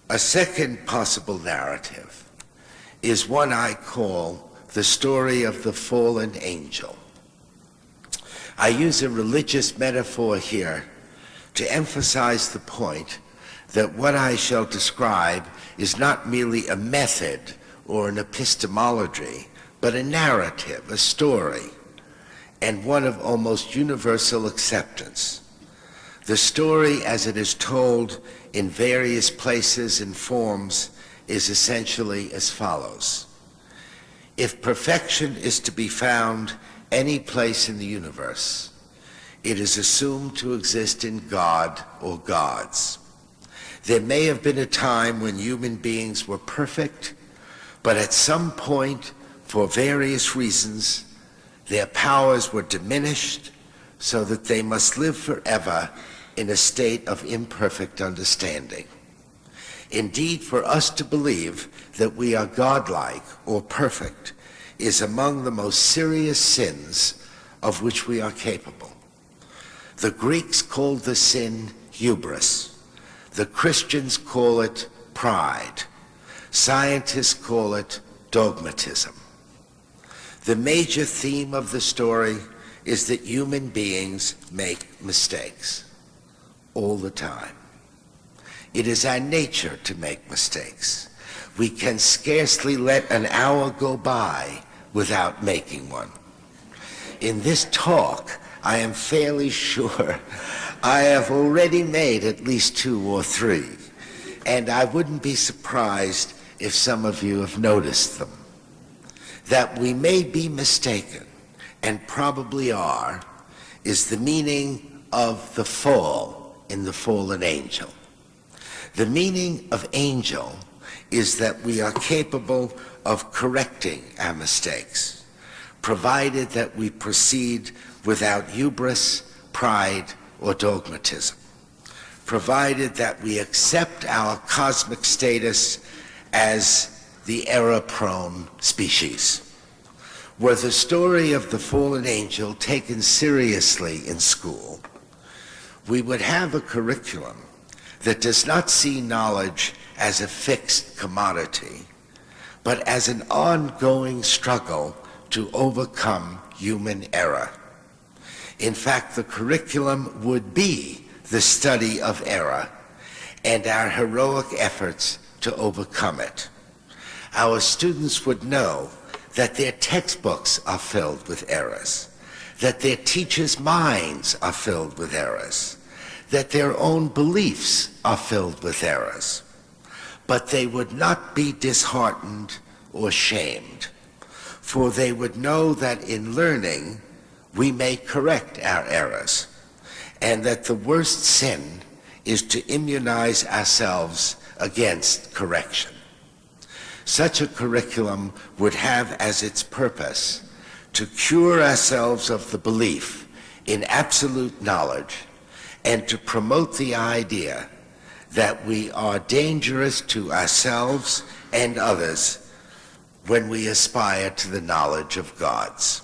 A second possible narrative is one I call the story of the fallen angel. I use a religious metaphor here to emphasize the point that what I shall describe is not merely a method or an epistemology, but a narrative, a story, and one of almost universal acceptance. The story, as it is told in various places and forms, is essentially as follows. If perfection is to be found any place in the universe, it is assumed to exist in God or gods. There may have been a time when human beings were perfect, but at some point, for various reasons, their powers were diminished so that they must live forever in a state of imperfect understanding. Indeed, for us to believe that we are godlike or perfect is among the most serious sins of which we are capable. The Greeks called the sin hubris. The Christians call it pride. Scientists call it dogmatism. The major theme of the story is that human beings make mistakes all the time. It is our nature to make mistakes. We can scarcely let an hour go by without making one. In this talk, I am fairly sure I have already made at least 2 or 3, and I wouldn't be surprised if some of you have noticed them. That we may be mistaken, and probably are, is the meaning of the fall in the fallen angel. The meaning of angel is that we are capable of correcting our mistakes, provided that we proceed without hubris, pride, or dogmatism, provided that we accept our cosmic status as the error-prone species. Were the story of the fallen angel taken seriously in school, we would have a curriculum that does not see knowledge as a fixed commodity, but as an ongoing struggle to overcome human error. In fact, the curriculum would be the study of error and our heroic efforts to overcome it. Our students would know that their textbooks are filled with errors, that their teachers' minds are filled with errors, that their own beliefs are filled with errors. But they would not be disheartened or shamed, for they would know that in learning, we may correct our errors, and that the worst sin is to immunize ourselves against correction. Such a curriculum would have as its purpose to cure ourselves of the belief in absolute knowledge and to promote the idea that we are dangerous to ourselves and others when we aspire to the knowledge of gods.